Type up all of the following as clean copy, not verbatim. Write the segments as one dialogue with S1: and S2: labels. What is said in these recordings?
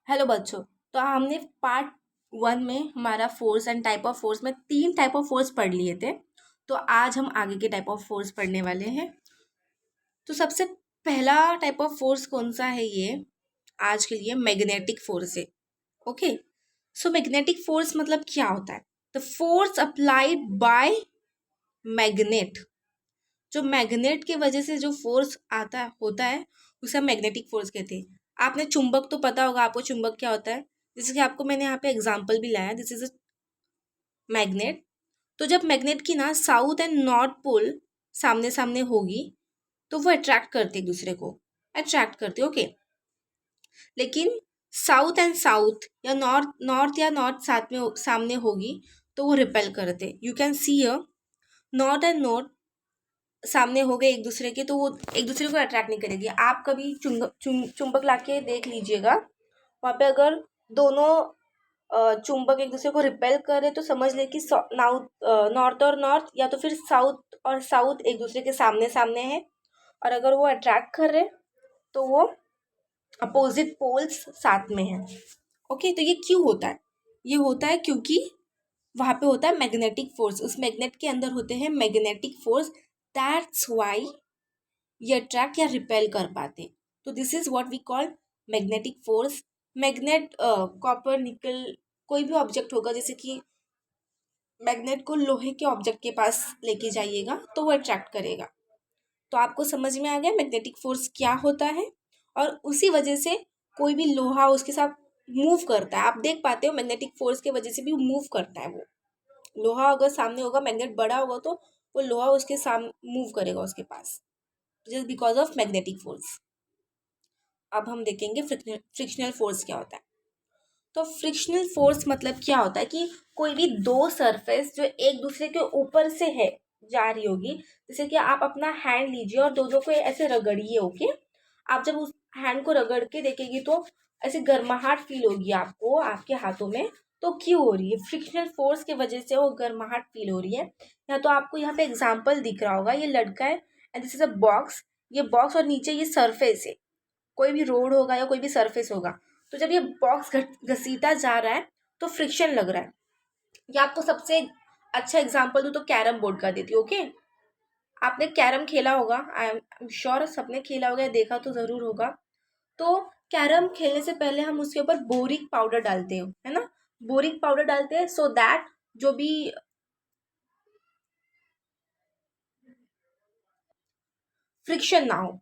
S1: Hello बच्चों। तो हमने पार्ट 1 में हमारा force and type of force में 3 टाइप ऑफ फोर्स पढ़ लिए थे। तो आज हम आगे के टाइप ऑफ फोर्स पढ़ने वाले हैं। तो सबसे पहला टाइप ऑफ फोर्स कौन सा है? ये आज के लिए मैग्नेटिक फोर्स है। ओके, सो मैग्नेटिक फोर्स मतलब क्या होता है? The force applied by magnet. जो मैग्नेट की वजह से जो फोर्स आता होता है उसे हम मैग्नेटिक फोर्स कहते हैं। आपने चुंबक तो पता होगा आपको चुंबक क्या होता है, जैसे कि आपको मैंने यहाँ पे एग्जांपल भी लाया, दिस इज अ मैग्नेट। तो जब मैग्नेट की ना साउथ एंड नॉर्थ पोल सामने सामने होगी तो वो अट्रैक्ट करते एक दूसरे को, अट्रैक्ट करते। ओके, लेकिन साउथ एंड साउथ या नॉर्थ नॉर्थ या नॉर्थ साथ में सामने होगी तो वो रिपेल करते। You can see a north and north सामने हो गए एक दूसरे के तो वो एक दूसरे को अट्रैक्ट नहीं करेगी। आप कभी चुंबक लाके देख लीजिएगा, वहाँ पे अगर दोनों चुंबक एक दूसरे को रिपेल करे तो समझ ले कि नॉर्थ और नॉर्थ या तो फिर साउथ और साउथ एक दूसरे के सामने सामने है। और अगर वो अट्रैक्ट कर रहे तो वो अपोजिट पोल्स साथ में है। ओके, तो ये क्यों होता है? ये होता है क्योंकि वहाँ पे होता है मैग्नेटिक फोर्स, उस मैग्नेट के अंदर होते हैं मैग्नेटिक फोर्स। दैट्स वाई ये अट्रैक्ट या रिपेल कर पाते। तो this is what we call magnetic force. Magnet copper nickel कोई भी ऑब्जेक्ट होगा, जैसे कि मैग्नेट को लोहे के ऑब्जेक्ट के पास लेके जाइएगा तो वो अट्रैक्ट करेगा। तो आपको समझ में आ गया मैग्नेटिक फोर्स क्या होता है। और उसी वजह से कोई भी लोहा उसके साथ मूव करता है। आप देख पाते हो मैग्नेटिक फोर्स के वजह से भी मूव करता है। वो लोहा अगर सामने होगा, मैग्नेट बड़ा होगा तो वो लोहा उसके सामने मूव करेगा उसके पास, just because of magnetic force. अब हम देखेंगे फ्रिक्शनल फोर्स क्या होता है। तो फ्रिक्शनल फोर्स मतलब क्या होता है कि कोई भी दो सरफेस जो एक दूसरे के ऊपर से है जा रही होगी, जैसे कि आप अपना हैंड लीजिए और दोनों को ऐसे रगड़िए। ओके, आप जब उस हैंड को रगड़ के देखेंगी तो ऐसे गर्माहट फील होगी आपको आपके हाथों में। तो क्यों हो रही है? फ्रिक्शनल फोर्स की वजह से वो गर्माहट फील हो रही है। या तो आपको यहाँ पे एग्जाम्पल दिख रहा होगा, ये लड़का है and this is a box. ये बॉक्स और नीचे ये सरफेस है, कोई भी रोड होगा या कोई भी सरफेस होगा। तो जब ये बॉक्स घसीटा जा रहा है तो फ्रिक्शन लग रहा है। या आपको सबसे अच्छा एग्जांपल दूँ तो कैरम बोर्ड का देती हूँ। ओके, आपने कैरम खेला होगा, आई एम श्योर सबने खेला होगा या देखा तो ज़रूर होगा। तो कैरम खेलने से पहले हम उसके ऊपर बोरिक पाउडर डालते हो, है ना? बोरिक पाउडर डालते हैं सो दैट जो भी फ्रिक्शन ना हो।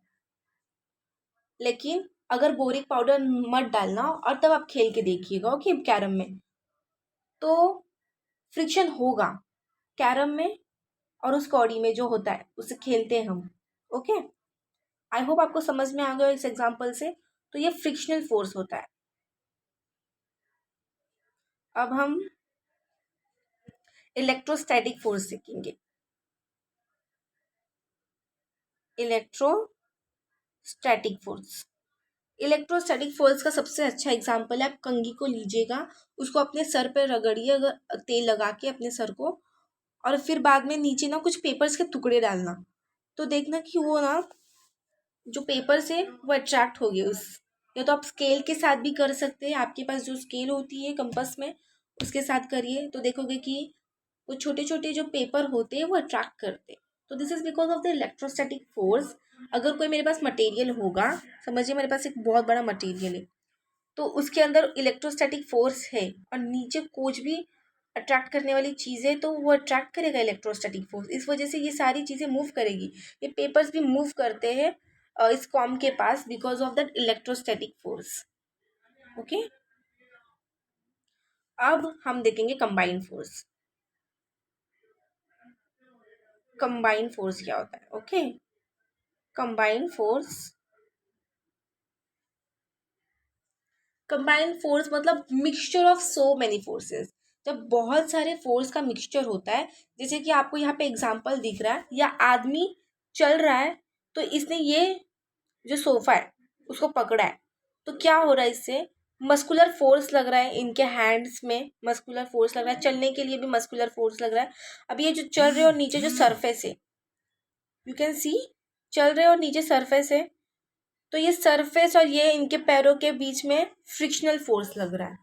S1: लेकिन अगर बोरिक पाउडर मत डालना और तब आप खेल के देखिएगा ओके कैरम में, तो फ्रिक्शन होगा कैरम में और उस कौड़ी में जो होता है उसे खेलते हैं हम। ओके, आई होप आपको समझ में आ गया इस एग्जांपल से। तो ये फ्रिक्शनल फोर्स होता है। अब हम इलेक्ट्रोस्टैटिक फोर्स सीखेंगे। इलेक्ट्रोस्टैटिक फोर्स, इलेक्ट्रोस्टैटिक फोर्स का सबसे अच्छा एग्जांपल है, आप कंघी को लीजिएगा, उसको अपने सर पे रगड़िए अगर तेल लगा के अपने सर को, और फिर बाद में नीचे ना कुछ पेपर्स के टुकड़े डालना। तो देखना कि वो ना जो पेपर से वो अट्रैक्ट हो गए उस। या तो आप स्केल के साथ भी कर सकते हैं, आपके पास जो स्केल होती है कंपास में उसके साथ करिए तो देखोगे कि वो छोटे छोटे जो पेपर होते हैं वो अट्रैक्ट करते हैं। तो this is because of the electrostatic force. अगर कोई मेरे पास मटेरियल होगा, समझिए मेरे पास एक बहुत बड़ा मटेरियल है, तो उसके अंदर इलेक्ट्रोस्टैटिक फोर्स है और नीचे कुछ भी अट्रैक्ट करने वाली चीज़ है तो वो अट्रैक्ट करेगा इलेक्ट्रोस्टैटिक फोर्स। इस वजह से ये सारी चीज़ें मूव करेगी। ये पेपर्स भी मूव करते हैं इस कॉम के पास because of that electrostatic force. Okay, अब हम देखेंगे कंबाइंड फोर्स। कंबाइंड फोर्स क्या होता है? Okay, combined force, combined force मतलब mixture of so many forces. जब बहुत सारे फोर्स का मिक्सचर होता है, जैसे कि आपको यहाँ पे एग्जांपल दिख रहा है, या आदमी चल रहा है तो इसने ये जो सोफा है उसको पकड़ा है, तो क्या हो रहा है इससे? मस्कुलर फोर्स लग रहा है, इनके हैंड्स में मस्कुलर फोर्स लग रहा है, चलने के लिए भी मस्कुलर फोर्स लग रहा है। अब ये जो चल रहे हैं और नीचे जो सरफेस है, यू कैन सी, चल रहे हैं और नीचे सरफेस है, तो ये सरफेस और ये इनके पैरों के बीच में फ्रिक्शनल फोर्स लग रहा है।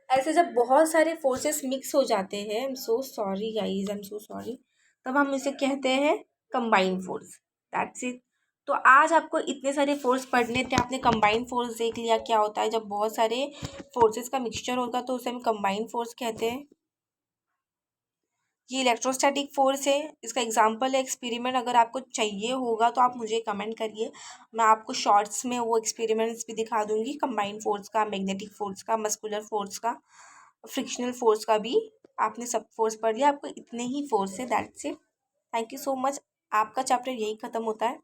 S1: ऐसे जब बहुत सारे फोर्सेस मिक्स हो जाते हैं, I am so sorry guys, I am so sorry, तब हम इसे कहते हैं कंबाइंड फोर्स। That's it. तो आज आपको इतने सारे फोर्स पढ़ने थे, आपने कंबाइंड फोर्स देख लिया क्या होता है। जब बहुत सारे फोर्सेस का मिक्सचर होगा तो उसे हम कंबाइंड फोर्स कहते हैं। ये इलेक्ट्रोस्टैटिक फोर्स है, इसका एग्जांपल है एक्सपेरिमेंट। अगर आपको चाहिए होगा तो आप मुझे कमेंट करिए, मैं आपको शॉर्ट्स में वो एक्सपेरिमेंट्स भी दिखा दूंगी, कंबाइंड फोर्स का, मैग्नेटिक फोर्स का, मस्कुलर फोर्स का, फ्रिक्शनल फोर्स का भी। आपने सब फोर्स पढ़ लिया, आपको इतने ही फोर्स है, that's it. Thank you so much. आपका चैप्टर यही ख़त्म होता है।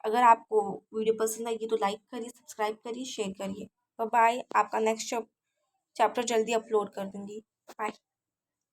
S1: अगर आपको वीडियो पसंद आएगी तो लाइक करिए, सब्सक्राइब करिए, शेयर करिए। Bye bye. आपका नेक्स्ट चैप्टर जल्दी अपलोड कर दूँगी। बाय।